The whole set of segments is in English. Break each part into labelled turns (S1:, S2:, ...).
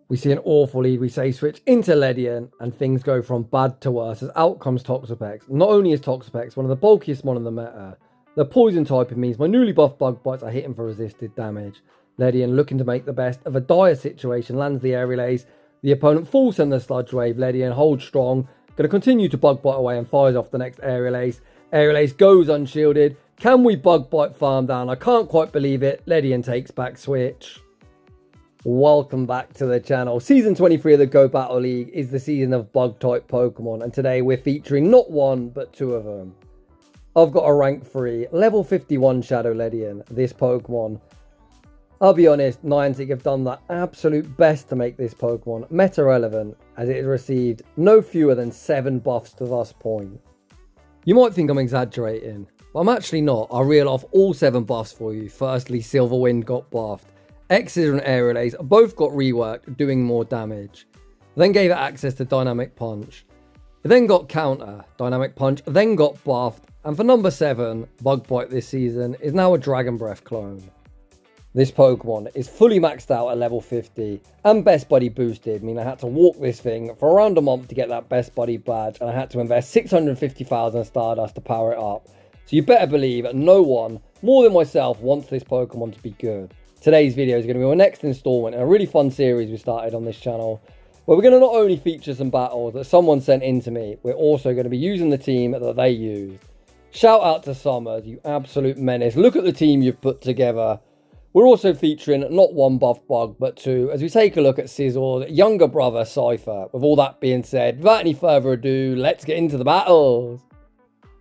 S1: We see an awful lead, we say switch into Ledian, and things go from bad to worse as out comes Toxapex. Not only is Toxapex one of the bulkiest mon in the meta, the poison typing means my newly buffed bug bites are hitting for resisted damage. Ledian, looking to make the best of a dire situation, lands the aerial ace. The opponent falls in the sludge wave. Ledian holds strong, going to continue to bug bite away and fires off the next aerial ace. Aerial ace goes unshielded. Can we bug bite farm down? I can't quite believe it. Ledian takes back switch. Welcome back to the channel. Season 23 of the Go Battle League is the season of bug type Pokemon, and today we're featuring not one but two of them. I've got a rank 3 level 51 Shadow Ledian. This Pokemon, I'll be honest, Niantic have done their absolute best to make this Pokemon meta relevant, as it has received no fewer than 7 buffs to this point. You might think I'm exaggerating, but I'm actually not. I'll reel off all 7 buffs for you. Firstly, Silverwind got buffed. Scizor and Aerial Ace both got reworked, doing more damage. Then gave it access to Dynamic Punch. It then got Counter, Dynamic Punch, then got buffed. And for number 7, Bug Bite this season is now a Dragon Breath clone. This Pokemon is fully maxed out at level 50 and Best Buddy boosted, meaning I had to walk this thing for around a month to get that Best Buddy badge, and I had to invest 650,000 Stardust to power it up. So you better believe no one, more than myself, wants this Pokemon to be good. Today's video is going to be my next installment in a really fun series we started on this channel, where we're going to not only feature some battles that someone sent in to me, we're also going to be using the team that they used. Shout out to Summers, you absolute menace. Look at the team you've put together. We're also featuring not one buff bug, but 2, as we take a look at Scizor's younger brother, Scyther. With all that being said, without any further ado, let's get into the battles.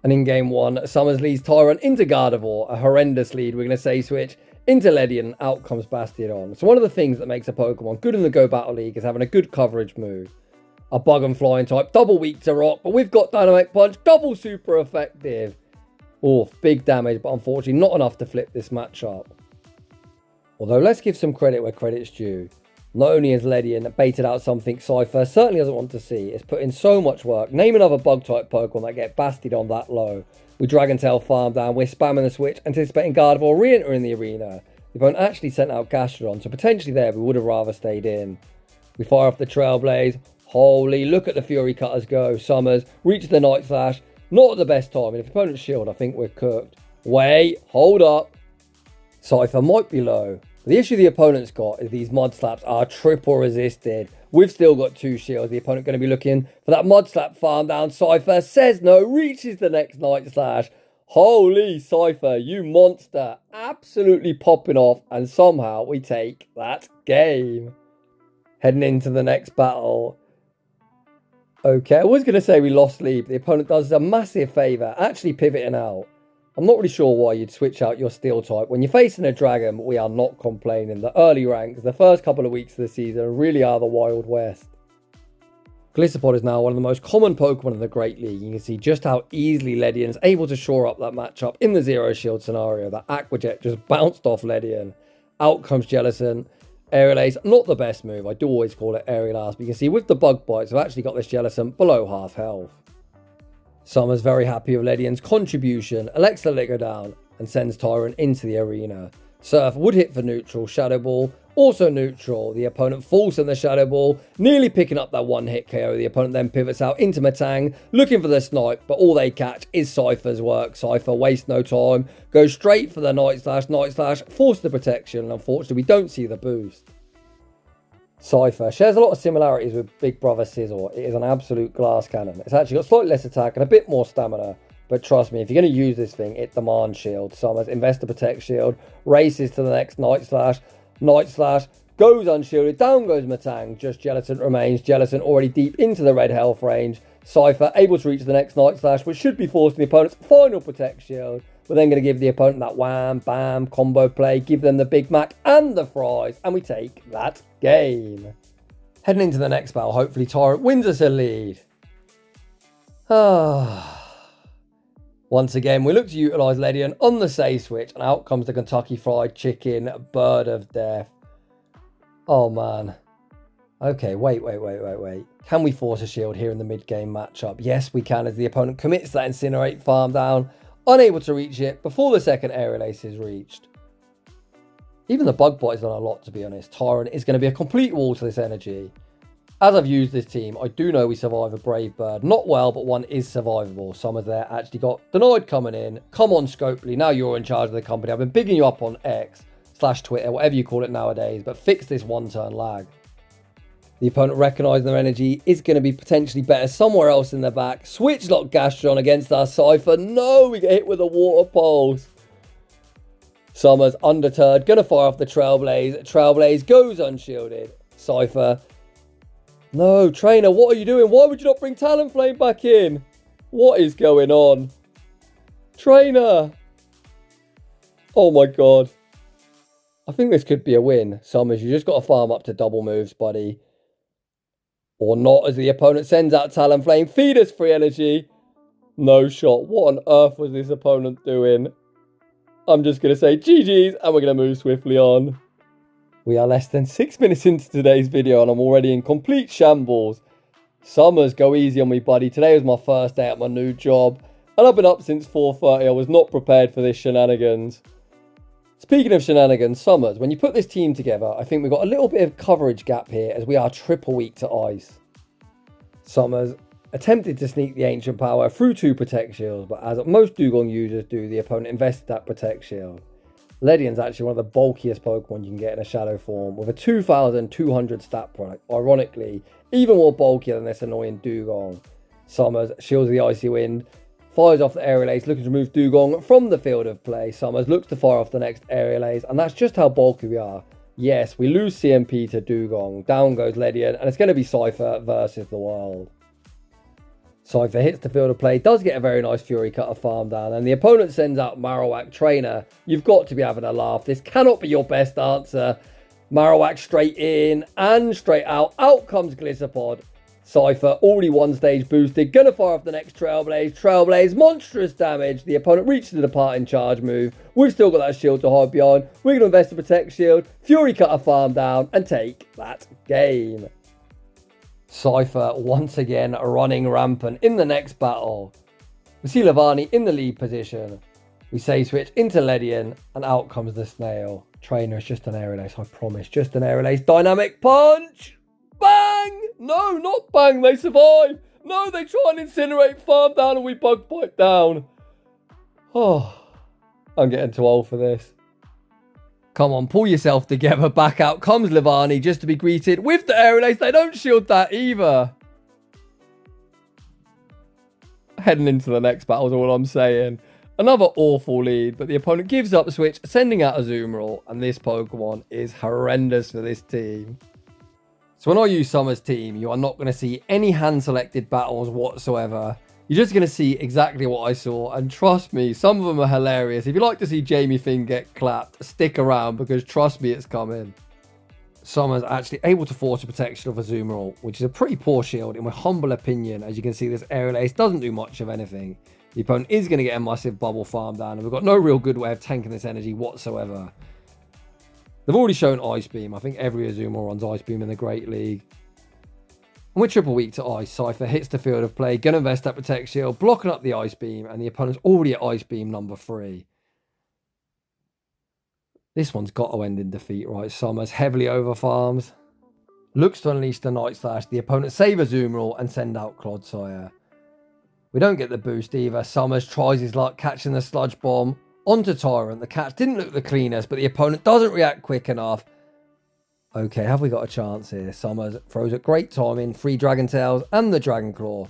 S1: And in game 1, Summers leads Tyrant into Gardevoir, a horrendous lead. We're going to say switch into Ledian, out comes Bastiodon. So one of the things that makes a Pokemon good in the Go Battle League is having a good coverage move. A bug and flying type, double weak to rock, but we've got Dynamic Punch, double super effective. Oh, big damage, but unfortunately not enough to flip this matchup. Although let's give some credit where credit's due. Not only has Ledian baited out something Scyther certainly doesn't want to see, it's put in so much work. Name another bug type Pokemon that get Bastiodon that low. We Dragon Tail farm down, we're spamming the switch, anticipating Gardevoir re-entering the arena. The opponent actually sent out Gastrodon, so potentially there we would have rather stayed in. We fire off the Trailblaze. Holy, look at the Fury Cutters go. Summers, reach the Night Slash. Not at the best time, and if opponent's shield, I think we're cooked. Wait, hold up. Scyther might be low. The issue the opponent's got is these Mud Slaps are triple resisted. We've still got 2 shields. The opponent going to be looking for that Mud Slap farm down. Scyther says no, reaches the next Night Slash. Holy Scyther, you monster. Absolutely popping off, and somehow we take that game. Heading into the next battle. Okay, I was going to say we lost lead, but the opponent does us a massive favour, actually pivoting out. I'm not really sure why you'd switch out your steel type. When you're facing a dragon, we are not complaining. The early ranks, the first couple of weeks of the season, really are the Wild West. Gliscopod is now one of the most common Pokemon in the Great League. You can see just how easily Ledian's able to shore up that matchup in the Zero Shield scenario. That Aqua Jet just bounced off Ledian. Out comes Jellicent. Aerial Ace, not the best move. I do always call it Aerial Ace, but you can see with the Bug Bites, I've actually got this Jellicent below half health. Summer's very happy with Ledian's contribution, elects to let go down, and sends Tyrant into the arena. Surf would hit for neutral, Shadow Ball, also neutral. The opponent falls in the Shadow Ball, nearly picking up that one-hit KO. The opponent then pivots out into Metang, looking for the snipe, but all they catch is Scyther's work. Scyther wastes no time, goes straight for the Night Slash, force the protection, and unfortunately we don't see the boost. Scyther shares a lot of similarities with Big Brother Scizor. It is an absolute glass cannon. It's actually got slightly less attack and a bit more stamina. But trust me, if you're going to use this thing, it demands shield. Summers, invest to protect shield, races to the next Night Slash, goes unshielded, down goes Metang, just Jellicent remains. Jellicent already deep into the red health range. Scyther able to reach the next Night Slash, which should be forcing the opponent's final protect shield. We're then going to give the opponent that wham, bam, combo play, give them the Big Mac and the fries, and we take that game. Heading into the next battle, hopefully Tyrant wins us a lead. Once again, we look to utilise Ledian on the say switch, and out comes the Kentucky Fried Chicken Bird of Death. Oh man. Okay, wait. Can we force a shield here in the mid-game matchup? Yes, we can, as the opponent commits that Incinerate farm down, unable to reach it before the second Aerial Ace is reached. Even the bug bite has done a lot, to be honest. Tyrant is going to be a complete wall to this energy. As I've used this team, I do know we survive a Brave Bird. Not well, but one is survivable. Some of there actually got denied coming in. Come on, Scopely. Now you're in charge of the company. I've been bigging you up on X/Twitter, whatever you call it nowadays, but fix this one-turn lag. The opponent recognising their energy is going to be potentially better somewhere else in the back. Switch lock Gastron against our Scyther. No, we get hit with a water pulse. Summers undeterred, going to fire off the Trailblaze. Trailblaze goes unshielded. Scyther. No, Trainer, what are you doing? Why would you not bring Talonflame back in? What is going on? Trainer. Oh my god. I think this could be a win. Summers, you just got to farm up to double moves, buddy. Or not, as the opponent sends out Talonflame. Feed us free energy. No shot. What on earth was this opponent doing? I'm just going to say GG's and we're going to move swiftly on. We are less than 6 minutes into today's video and I'm already in complete shambles. Summers, go easy on me, buddy. Today was my first day at my new job and I've been up since 4:30. I was not prepared for this shenanigans. Speaking of shenanigans, Summers, when you put this team together, I think we've got a little bit of coverage gap here as we are triple weak to ice. Summers attempted to sneak the Ancient Power through 2 Protect Shields, but as most Dugong users do, the opponent invested that Protect Shield. Ledian's actually one of the bulkiest Pokemon you can get in a Shadow form, with a 2200 stat product. Ironically, even more bulkier than this annoying Dugong. Summers shields the Icy Wind, fires off the Aerial Ace, looking to remove Dugong from the field of play. Summers looks to fire off the next Aerial Ace, and that's just how bulky we are. Yes, we lose CMP to Dugong. Down goes Ledian, and it's going to be Scyther versus the world. Scyther hits the field of play, does get a very nice Fury Cutter farm down, and the opponent sends out Marowak. Trainer, you've got to be having a laugh. This cannot be your best answer. Marowak straight in and straight out. Out comes Gliscopod. Scyther, already 1 stage boosted, gonna fire off the next Trailblaze. Trailblaze, monstrous damage. The opponent reaches the departing charge move. We've still got that shield to hide behind. We're gonna invest the Protect Shield, Fury Cutter farm down, and take that game. Scyther once again running rampant in the next battle. We see Levani in the lead position. We say switch into Ledian, and out comes the snail. Trainer is just an Aerial Ace, I promise. Just an Aerial Ace. Dynamic punch! Bang! No, not bang, they survive. No, they try and incinerate, farm down, and we bug bite down. Oh, I'm getting too old for this. Come on, pull yourself together. Back out comes Levani just to be greeted with the Aerial Ace. They don't shield that either. Heading into the next battle is all I'm saying. Another awful lead, but the opponent gives up the switch, sending out Azumarill, and this Pokemon is horrendous for this team. So when I use Summer's team, you are not going to see any hand-selected battles whatsoever. You're just going to see exactly what I saw, and trust me, some of them are hilarious. If you like to see Jamie Finn get clapped, stick around, because trust me, it's coming. Summer's actually able to force a protection of Azumarill, which is a pretty poor shield in my humble opinion. As you can see, this Aerial Ace doesn't do much of anything. The opponent is going to get a massive bubble farm down, and we've got no real good way of tanking this energy whatsoever. They've already shown Ice Beam. I think every Azumarill runs Ice Beam in the Great League. And we're triple weak to Ice. Scyther hits the field of play, gonna invest that Protect Shield, blocking up the Ice Beam, and the opponent's already at Ice Beam number 3. This one's got to end in defeat, right? Summers heavily over farms. Looks to unleash the Night Slash. The opponent save Azumarill and send out Clodsire. We don't get the boost either. Summers tries his luck catching the Sludge Bomb onto Tyrant. The catch didn't look the cleanest, but the opponent doesn't react quick enough. Okay, have we got a chance here? Summers throws at great timing. 3 Dragon Tails and the Dragon Claw.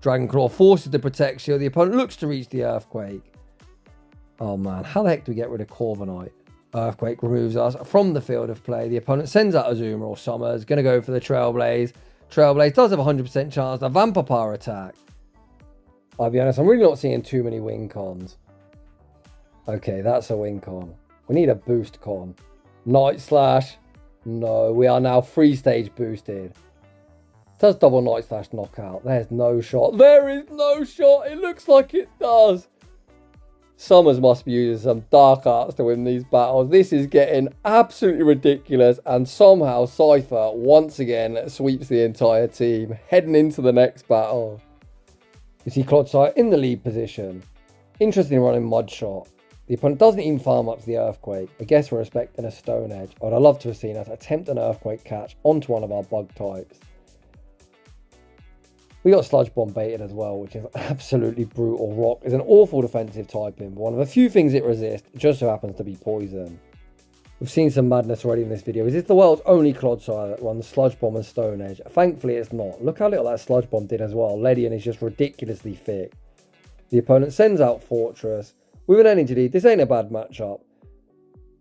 S1: Dragon Claw forces the Protect Shield. The opponent looks to reach the Earthquake. Oh man, how the heck do we get rid of Corviknight? Earthquake removes us from the field of play. The opponent sends out Azumarill. Summers going to go for the Trailblaze. Trailblaze does have a 100% chance to Vampire attack. I'll be honest, I'm really not seeing too many win cons. Okay, that's a win con. We need a boost con. Night Slash. No, we are now 3 stage boosted. Does double Night Slash knockout? There's no shot. There is no shot. It looks like it does. Summers must be using some dark arts to win these battles. This is getting absolutely ridiculous. And somehow Scyther once again sweeps the entire team. Heading into the next battle. You see Clodsire in the lead position. Interesting running Mud Shot. The opponent doesn't even farm up to the Earthquake. I guess we're expecting a Stone Edge. I'd love to have seen us attempt an Earthquake catch onto one of our bug types. We got Sludge Bomb baited as well, which is absolutely brutal. Rock is an awful defensive typing, but one of the few things it resists just so happens to be Poison. We've seen some madness already in this video. Is this the world's only Clodsire that runs Sludge Bomb and Stone Edge? Thankfully it's not. Look how little that Sludge Bomb did as well. Ledian is just ridiculously thick. The opponent sends out Fortress. With an energy lead, this ain't a bad matchup.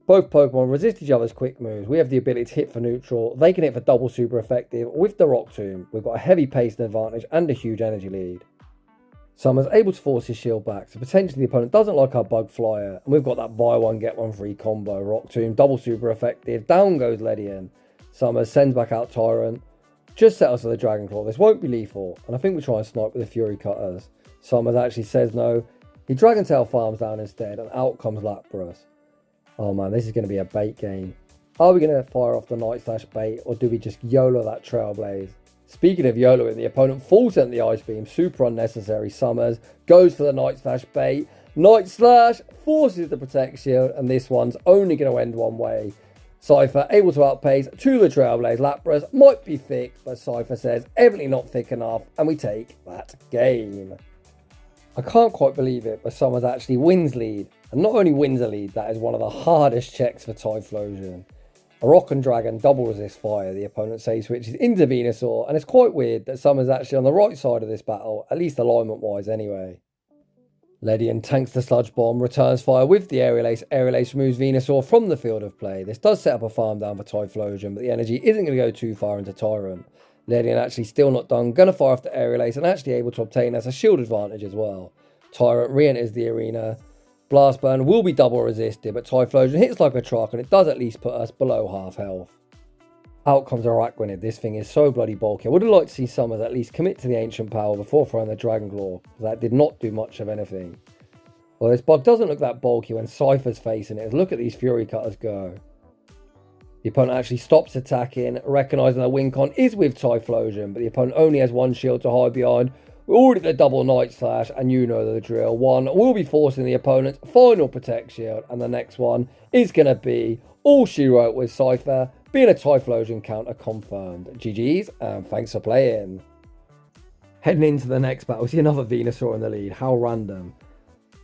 S1: Both Pokemon resist each other's quick moves. We have the ability to hit for neutral. They can hit for double super effective. With the Rock Tomb, we've got a heavy paced advantage and a huge energy lead. Summer's able to force his shield back, so potentially the opponent doesn't like our Bug Flyer. And we've got that buy one get one free combo. Rock Tomb, double super effective. Down goes Ledian. Summers sends back out Tyrant. Just settles for the Dragon Claw. This won't be lethal. And I think we try and snipe with the Fury Cutters. Summers actually says no. He Dragon Tail farms down instead, and out comes Lapras. Oh man, this is going to be a bait game. Are we going to fire off the Night Slash bait, or do we just YOLO that Trailblaze? Speaking of YOLOing, the opponent full sent the Ice Beam, super unnecessary. Summers goes for the Night Slash bait. Night Slash forces the Protect Shield, and this one's only going to end one way. Scyther able to outpace to the Trailblaze. Lapras might be thick, but Scyther says evidently not thick enough, and we take that game. I can't quite believe it, but Summers actually wins lead. And not only wins a lead, that is one of the hardest checks for Typhlosion. A Rock and Dragon double resist fire. The opponent safe switches into Venusaur, and it's quite weird that Summers actually on the right side of this battle, at least alignment wise anyway. Ledian tanks the Sludge Bomb, returns fire with the Aerial Ace. Aerial Ace removes Venusaur from the field of play. This does set up a farm down for Typhlosion, but the energy isn't going to go too far into Tyrant. Ledian actually still not done, gonna fire off the Aerial Ace and actually able to obtain us a shield advantage as well. Tyrant re-enters the arena. Blast Burn will be double resisted, but Typhlosion hits like a truck and it does at least put us below half health. Out comes Araquanid. This thing is so bloody bulky. I would have liked to see Summers at least commit to the Ancient Power before throwing the Dragon Claw, because that did not do much of anything. Well, this bug doesn't look that bulky when Scyther's facing it. Look at these Fury Cutters go. The opponent actually stops attacking, recognising the win con is with Typhlosion, but the opponent only has one shield to hide behind. We're already at the double Night Slash, and you know the drill. One will be forcing the opponent's final Protect Shield, and the next one is going to be all she wrote with Scyther being a Typhlosion counter confirmed. GG's, and thanks for playing. Heading into the next battle, we see another Venusaur in the lead. How random.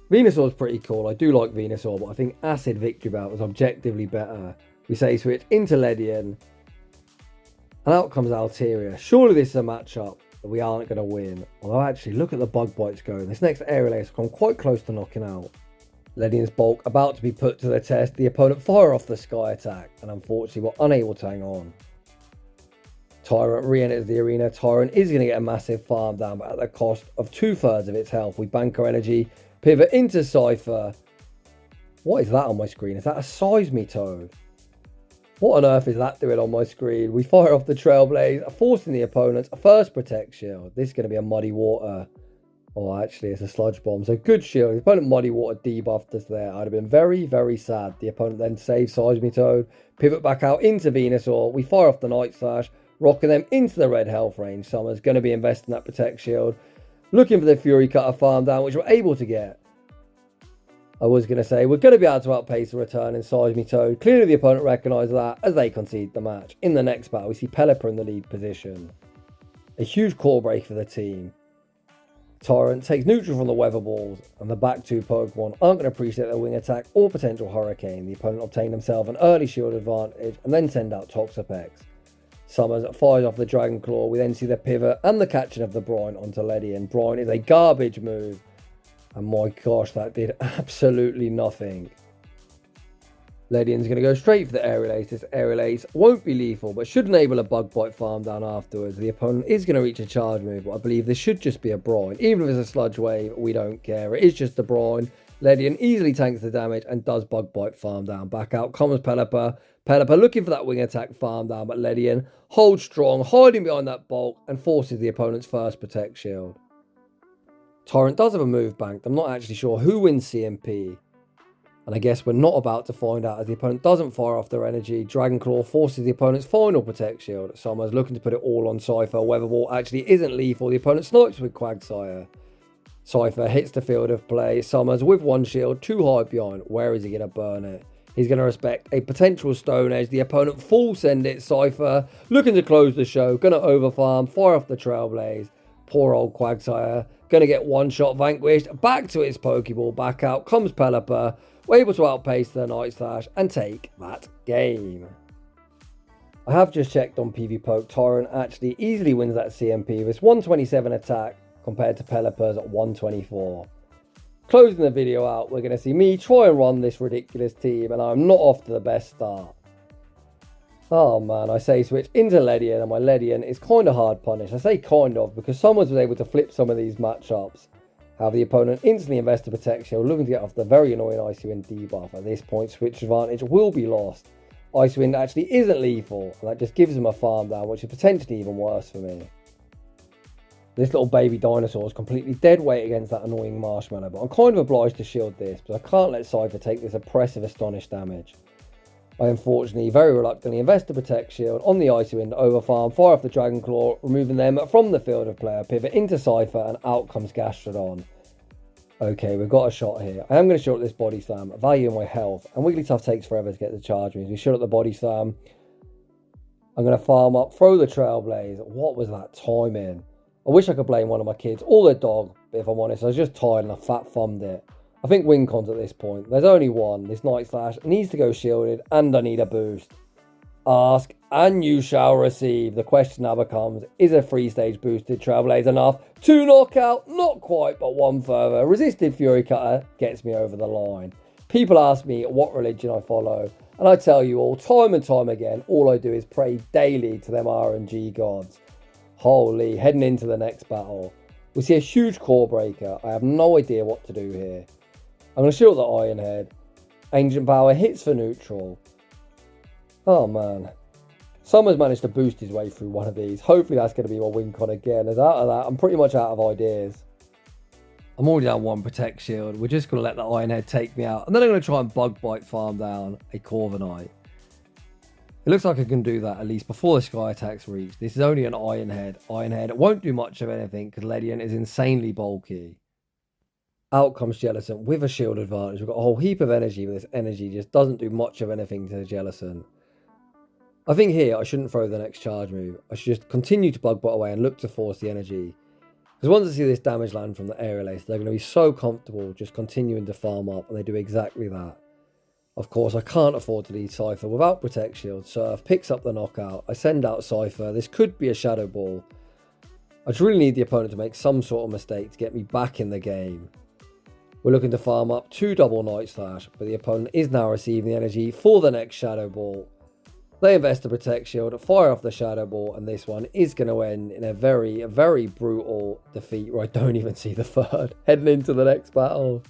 S1: Venusaur's pretty cool. I do like Venusaur, but I think Acid Victory Belt was objectively better. We say switch into Ledian, and out comes Altaria. Surely this is a matchup that we aren't going to win. Although actually, look at the Bug Bites go. This next Aerial Ace will come quite close to knocking out. Ledian's bulk about to be put to the test. The opponent fire off the Sky Attack, and unfortunately we're unable to hang on. Tyrant re-enters the arena. Tyrant is going to get a massive farm down, but at the cost of 2/3 of its health. We bank our energy, pivot into Scyther. What is that on my screen? Is that a Seismitoad? What on earth is that doing on my screen? We fire off the Trailblaze, forcing the opponent's first Protect Shield. This is going to be a Muddy Water. Oh, actually, it's a Sludge Bomb. So good shield. The opponent Muddy Water debuffed us there. I'd have been very, very sad. The opponent then saves Seismitoad, pivot back out into Venusaur. We fire off the Night Slash, rocking them into the red health range. Summer's going to be investing that Protect Shield, looking for the Fury Cutter farm down, which we're able to get. I was going to say, we're going to be able to outpace the return in Seismitoad. Clearly the opponent recognised that as they concede the match. In the next battle, we see Pelipper in the lead position. A huge core break for the team. Tyrant takes neutral from the Weather Balls, and the back two Pokemon aren't going to appreciate their Wing Attack or potential Hurricane. The opponent obtained himself an early shield advantage and then send out Toxapex. Summers fires off the Dragon Claw. We then see the pivot and the catching of the Brine onto Ledian. Brine is a garbage move. And my gosh, that did absolutely nothing. Ledian's going to go straight for the Aerial Ace. This Aerial Ace won't be lethal, but should enable a Bug Bite farm down afterwards. The opponent is going to reach a charge move, but I believe this should just be a Brine. Even if it's a Sludge Wave, we don't care. It is just a Brine. Ledian easily tanks the damage and does Bug Bite farm down. Back out comes Pelipper. Pelipper looking for that Wing Attack farm down, but Ledian holds strong, hiding behind that bulk, and forces the opponent's first Protect Shield. Tyrant does have a move banked. I'm not actually sure who wins CMP. And I guess we're not about to find out as the opponent doesn't fire off their energy. Dragon Claw forces the opponent's final Protect Shield. Summer's looking to put it all on Scyther. Weather Ball actually isn't lethal. The opponent snipes with Quagsire. Scyther hits the field of play, summons with one shield, too high behind. Where is he going to burn it? He's going to respect a potential Stone Edge. The opponent full send it. Scyther looking to close the show. Going to overfarm, fire off the Trailblaze. Poor old Quagsire. Going to get one shot vanquished. Back to its Pokeball. Back out comes Pelipper. We're able to outpace the Night Slash and take that game. I have just checked on PvPoke. Tyrant actually easily wins that CMP with 127 attack compared to Pelipper's at 124. Closing the video out, we're going to see me try and run this ridiculous team, and I'm not off to the best start. Oh man, I say switch into Ledian, and my Ledian is kind of hard punished. I say kind of because someone was able to flip some of these matchups. However, the opponent instantly invested Protect Shield, looking to get off the very annoying Icy Wind debuff. At this point, switch advantage will be lost. Icy Wind actually isn't lethal, and that just gives him a farm down, which is potentially even worse for me. This little baby dinosaur is completely dead weight against that annoying Marshmallow, but I'm kind of obliged to shield this, but I can't let Scyther take this oppressive Astonish damage. I unfortunately very reluctantly invest a Protect Shield on the Icy Wind, overfarm, fire off the Dragon Claw, removing them from the field of play, pivot into Scyther, and out comes Gastrodon. Okay, we've got a shot here. I am going to short this Body Slam, value my health, and Wigglytuff takes forever to get the charge moves. We shot at the Body Slam. I'm going to farm up, throw the Trailblaze. What was that timing? I wish I could blame one of my kids or their dog, but if I'm honest, I was just tired and I fat thumbed it. I think Wincons at this point. There's only one. This Night Slash needs to go shielded, and I need a boost. Ask, and you shall receive. The question now becomes, is a 3-stage boosted Trailblaze enough to knock out? Not quite, but one further. Resisted Fury Cutter gets me over the line. People ask me what religion I follow, and I tell you all, time and time again, all I do is pray daily to them RNG gods. Holy, heading into the next battle. We see a huge core breaker. I have no idea what to do here. I'm going to shield the Iron Head. Ancient Power hits for neutral. Oh man. Someone's managed to boost his way through one of these. Hopefully that's going to be my Wincon again. As out of that, I'm pretty much out of ideas. I'm already down one Protect Shield. We're just going to let the Iron Head take me out. And then I'm going to try and Bug Bite farm down a Corviknight. It looks like I can do that at least before the Sky Attacks reach. This is only an Iron Head. Iron Head won't do much of anything because Ledian is insanely bulky. Out comes Jellicent with a shield advantage. We've got a whole heap of energy, but this energy just doesn't do much of anything to Jellicent. I think here I shouldn't throw the next charge move. I should just continue to Bug Bot away and look to force the energy. Because once I see this damage land from the Aerial Ace, they're going to be so comfortable just continuing to farm up, and they do exactly that. Of course, I can't afford to lead Scyther without Protect Shield. Surf picks up the knockout. I send out Scyther. This could be a Shadow Ball. I just really need the opponent to make some sort of mistake to get me back in the game. We're looking to farm up 2 double Night Slash, but the opponent is now receiving the energy for the next Shadow Ball. They invest a Protect Shield, fire off the Shadow Ball, and this one is going to end in a very, very brutal defeat where I don't even see the third. Heading into the next battle.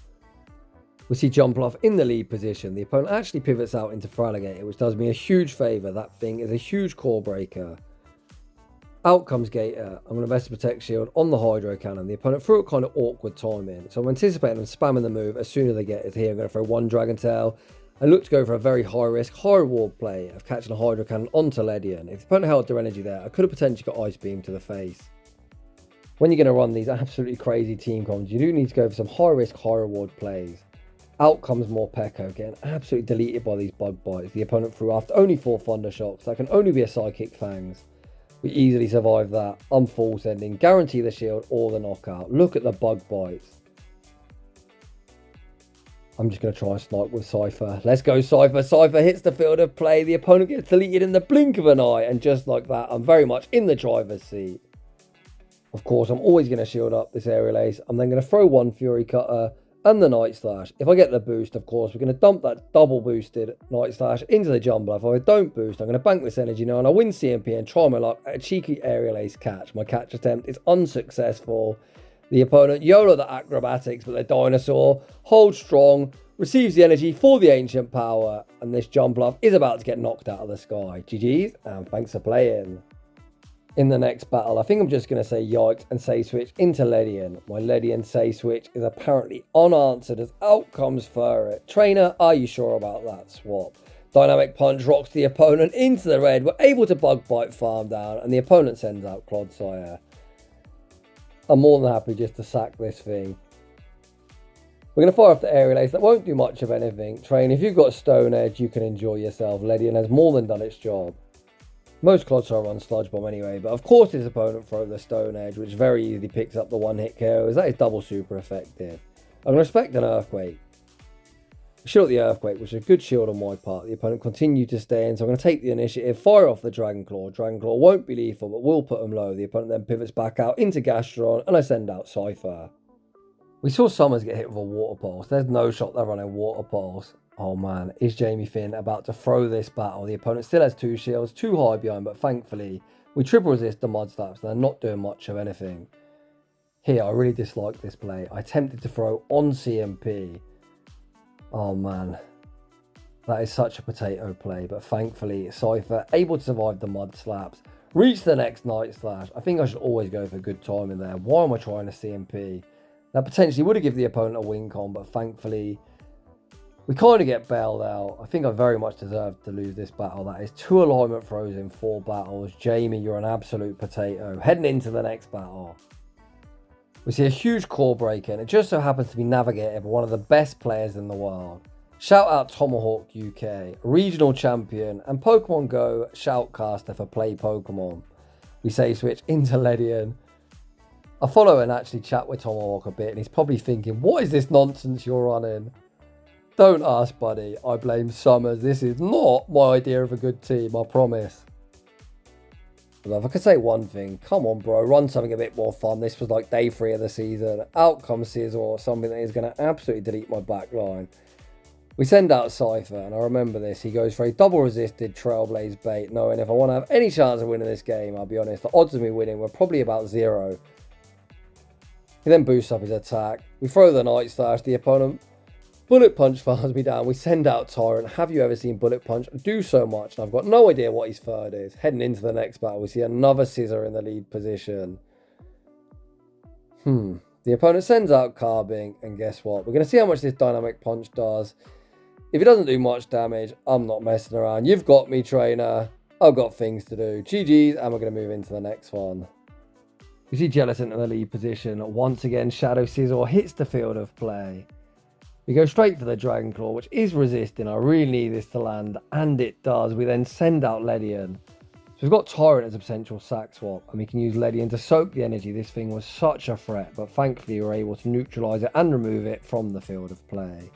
S1: We see Jumpluff in the lead position. The opponent actually pivots out into Feraligatr, which does me a huge favour. That thing is a huge core breaker. Out comes Gator. I'm going to invest a Protect Shield on the Hydro Cannon. The opponent threw it kind of awkward timing, so I'm anticipating them spamming the move as soon as they get it here. I'm going to throw one Dragon Tail and look to go for a very high risk, high reward play of catching a Hydro Cannon onto Ledian. If the opponent held their energy there, I could have potentially got Ice Beam to the face. When you're going to run these absolutely crazy team comms, you do need to go for some high risk, high reward plays. Out comes Morpeko, getting absolutely deleted by these Bug Bites. The opponent threw after only 4 Thunder Shocks. That can only be a Psychic Fangs. We easily survive that. I'm full sending. Guarantee the shield or the knockout. Look at the Bug Bites. I'm just going to try and snipe with Scyther. Let's go, Scyther. Scyther hits the field of play. The opponent gets deleted in the blink of an eye. And just like that, I'm very much in the driver's seat. Of course, I'm always going to shield up this Aerial Ace. I'm then going to throw one Fury Cutter and the Night Slash. If I get the boost, of course, we're going to dump that double boosted Night Slash into the Jumbler. If I don't boost, I'm going to bank this energy now, and I win CMP and try my luck at a cheeky Aerial Ace catch. My catch attempt is unsuccessful. The opponent YOLO the acrobatics, but their dinosaur holds strong, receives the energy for the Ancient Power, and this Jumpluff is about to get knocked out of the sky. GG's, and thanks for playing. In the next battle, I think I'm just going to say yikes and say switch into Ledian. My Ledian say switch is apparently unanswered as out comes Ferret. Trainer, are you sure about that swap? Dynamic Punch rocks the opponent into the red. We're able to Bug Bite farm down, and the opponent sends out Clodsire. I'm more than happy just to sack this thing. We're going to fire off the aerial ace. That won't do much of anything. Train, if you've got Stone Edge, you can enjoy yourself. Ledian has more than done its job. Most Clodsire run Sludge Bomb anyway, but of course his opponent throw the Stone Edge, which very easily picks up the one-hit KOs. That is double super effective. I'm going to expect an Earthquake. Shield the Earthquake, which is a good shield on my part. The opponent continued to stay in, so I'm going to take the initiative, fire off the Dragon Claw. Dragon Claw won't be lethal, but will put them low. The opponent then pivots back out into Gastron, and I send out Scyther. We saw Summers get hit with a Water Pulse. There's no shot they're running Water Pulse. Oh man, is Jamie Finn about to throw this battle? The opponent still has 2 shields, too high behind, but thankfully we triple resist the Mud Slaps and they're not doing much of anything. Here, I really dislike this play. I attempted to throw on CMP. Oh man, that is such a potato play, but thankfully Scyther able to survive the Mud Slaps, reach the next Night Slash. I think I should always go for good timing there. Why am I trying a CMP? That potentially would have given the opponent a win con, but thankfully we kind of get bailed out. I think I very much deserved to lose this battle. That is 2 alignment throws in 4 battles. Jamie, you're an absolute potato. Heading into the next battle, we see a huge core breaker, and it just so happens to be navigated by one of the best players in the world. Shout out Tomahawk UK, regional champion, and Pokemon Go shoutcaster for Play Pokemon. We say switch into Ledian. I follow and actually chat with Tomahawk a bit, and he's probably thinking, what is this nonsense you're running? Don't ask, buddy. I blame Summers. This is not my idea of a good team, I promise. Well, if I could say one thing, come on, bro, run something a bit more fun. This was like day 3 of the season. Out comes Scizor, something that is going to absolutely delete my backline. We send out Scyther, and I remember this. He goes for a double resisted Trailblaze bait, knowing if I want to have any chance of winning this game, I'll be honest, the odds of me winning were probably about 0. He then boosts up his attack. We throw the Night Slash. The opponent Bullet Punch fires me down. We send out Tyrant. Have you ever seen Bullet Punch do so much? And I've got no idea what his third is. Heading into the next battle, we see another Scizor in the lead position. The opponent sends out Carbink, and guess what? We're going to see how much this Dynamic Punch does. If it doesn't do much damage, I'm not messing around. You've got me, trainer. I've got things to do. GG's, and we're going to move into the next one. We see Jellicent in the lead position. Once again, Shadow Scyther hits the field of play. We go straight for the Dragon Claw, which is resisting. I really need this to land, and it does. We then send out Ledian. So we've got Tyrant as a potential sack swap, and we can use Ledian to soak the energy. This thing was such a threat, but thankfully we were able to neutralise it and remove it from the field of play.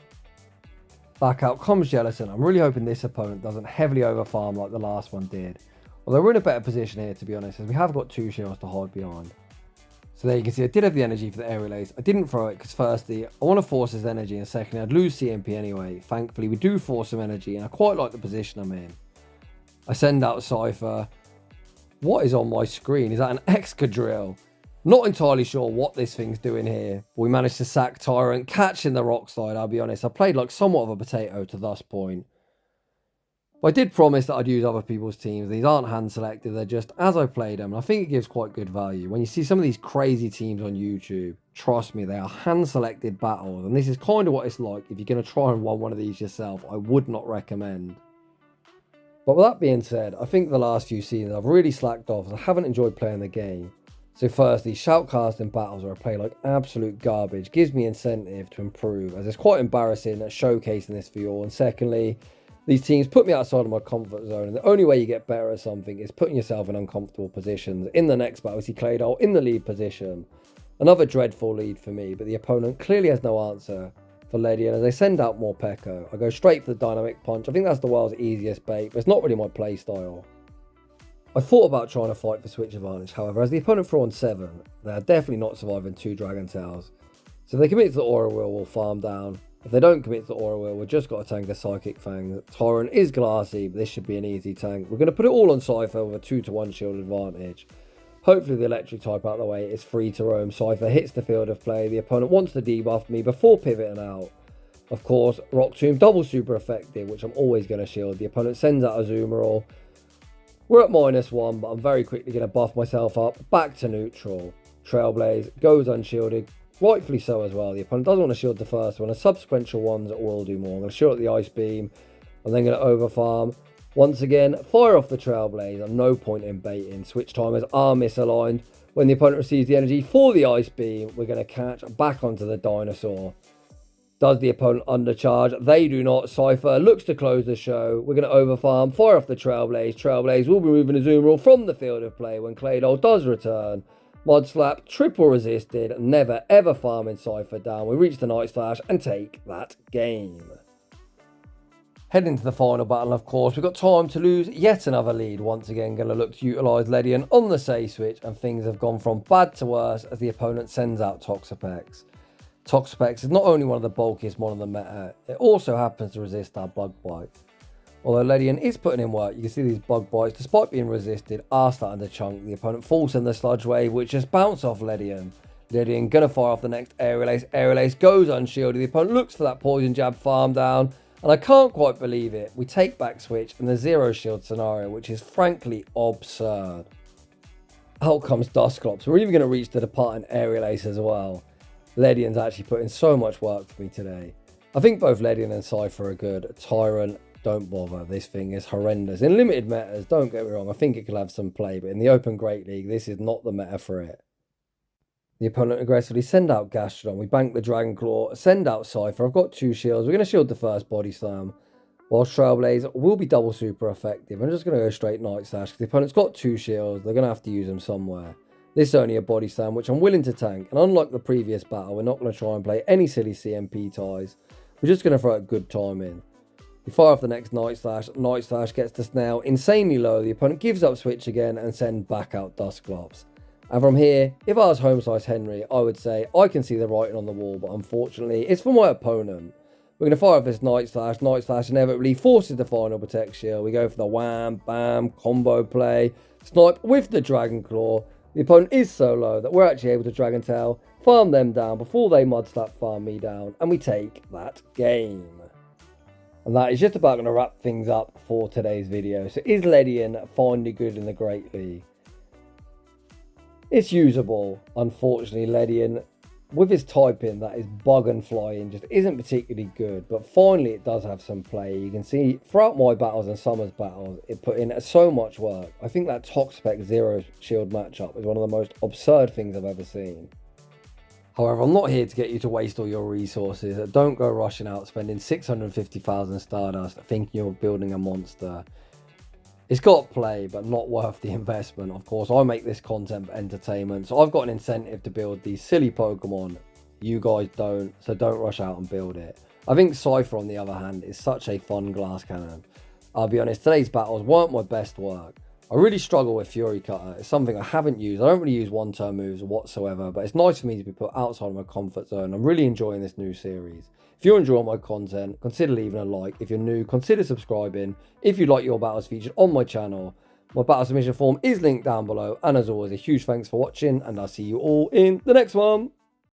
S1: Back out comes Jellicent. I'm really hoping this opponent doesn't heavily overfarm like the last one did. Although we're in a better position here, to be honest, as we have got 2 shields to hide behind. So there you can see I did have the energy for the aerial ace. I didn't throw it because firstly, I want to force his energy, and secondly, I'd lose CMP anyway. Thankfully, we do force some energy, and I quite like the position I'm in. I send out Scyther. What is on my screen? Is that an Excadrill? Not entirely sure what this thing's doing here. But we managed to sack Tyrant, catching the Rock Slide. I'll be honest, I played like somewhat of a potato to this point. But I did promise that I'd use other people's teams. These aren't hand selected, they're just as I played them. And I think it gives quite good value. When you see some of these crazy teams on YouTube, trust me, they are hand selected battles. And this is kind of what it's like if you're going to try and run one of these yourself. I would not recommend. But with that being said, I think the last few seasons I've really slacked off as I haven't enjoyed playing the game. So firstly, shoutcasting battles where I play like absolute garbage gives me incentive to improve, as it's quite embarrassing at showcasing this for you all. And secondly, these teams put me outside of my comfort zone, and the only way you get better at something is putting yourself in uncomfortable positions. In the next battle, we see Claydol in the lead position. Another dreadful lead for me, but the opponent clearly has no answer for Ledian as they send out more Pekko. I go straight for the Dynamic Punch. I think that's the world's easiest bait, but it's not really my play style. I thought about trying to fight for switch advantage, however, as the opponent threw on 7, they are definitely not surviving 2 Dragon Tails. So if they commit to the Aura Wheel, we'll farm down. If they don't commit to the Aura Wheel, we've just got to tank a Psychic Fang. Tyrant is glassy, but this should be an easy tank. We're going to put it all on Scyther with a 2-to-1 shield advantage. Hopefully the electric type out of the way is free to roam. Scyther hits the field of play. The opponent wants to debuff me before pivoting out. Of course, Rock Tomb double super effective, which I'm always going to shield. The opponent sends out a Azumarill. We're at -1, but I'm very quickly going to buff myself up. Back to neutral. Trailblaze goes unshielded. Rightfully so as well. The opponent doesn't want to shield the first one, and subsequent ones will do more. I'm going to shield at the Ice Beam. I'm then going to overfarm. Once again, fire off the Trailblaze. And no point in baiting. Switch timers are misaligned. When the opponent receives the energy for the Ice Beam, we're going to catch back onto the Dinosaur. Does the opponent undercharge? They do not. Scyther looks to close the show. We're going to overfarm, fire off the Trailblaze. Trailblaze will be moving Azumarill from the field of play when Claydol does return. Mod Slap, triple resisted, never ever farming Scyther down. We reach the Night Slash and take that game. Heading to the final battle, of course, we've got time to lose yet another lead. Once again, going to look to utilise Ledian on the Say switch, and things have gone from bad to worse as the opponent sends out Toxapex. Toxapex is not only one of the bulkiest mon in the meta, it also happens to resist our bug bites. Although Ledian is putting in work, you can see these bug bites, despite being resisted, are starting to chunk. The opponent falls in the Sludge Wave, which just bounce off Ledian. Ledian gonna fire off the next Aerial Ace. Aerial Ace goes unshielded. The opponent looks for that Poison Jab farm down, and I can't quite believe it. We take back switch in the zero shield scenario, which is frankly absurd. Out comes Dusclops. We're even gonna reach the departing Aerial Ace as well. Ledian's actually put in so much work for me today. I think both Ledian and Scyther are good. Tyrant, don't bother. This thing is horrendous. In limited metas, don't get me wrong, I think it could have some play, but in the Open Great League, this is not the meta for it. The opponent aggressively send out Gastrodon. We bank the Dragon Claw, send out Scyther. I've got 2 shields. We're going to shield the first Body Slam. While Trailblaze will be double super effective. I'm just going to go straight Night Slash because the opponent's got 2 shields. They're going to have to use them somewhere. This is only a Body Slam, which I'm willing to tank. And unlike the previous battle, we're not going to try and play any silly CMP ties. We're just going to throw a good time in. We fire off the next Night Slash. Night Slash gets the snail insanely low. The opponent gives up switch again and send back out Dusclops. And from here, if I was home slice Henry, I would say I can see the writing on the wall, but unfortunately, it's for my opponent. We're going to fire off this Night Slash. Night Slash inevitably forces the final Protect Shield. We go for the wham, bam, combo play. Snipe with the Dragon Claw. The opponent is so low that we're actually able to Dragon Tail, farm them down before they Mud Slap farm me down, and we take that game. And that is just about going to wrap things up for today's video. So is Ledian finally good in the Great League? It's usable. Unfortunately, Ledian, with his typing that is bug and flying, just isn't particularly good. But finally, it does have some play. You can see throughout my battles and Summer's battles, it put in so much work. I think that Toxapex Zero Shield matchup is one of the most absurd things I've ever seen. However, I'm not here to get you to waste all your resources. Don't go rushing out spending 650,000 Stardust thinking you're building a monster. It's got play, but not worth the investment. Of course, I make this content for entertainment, so I've got an incentive to build these silly Pokemon. You guys don't, so don't rush out and build it. I think Scyther, on the other hand, is such a fun glass cannon. I'll be honest, today's battles weren't my best work. I really struggle with Fury Cutter. It's something I haven't used. I don't really use one-turn moves whatsoever, but it's nice for me to be put outside of my comfort zone. I'm really enjoying this new series. If you're enjoying my content, consider leaving a like. If you're new, consider subscribing. If you'd like your battles featured on my channel, my battle submission form is linked down below. And as always, a huge thanks for watching, and I'll see you all in the next one.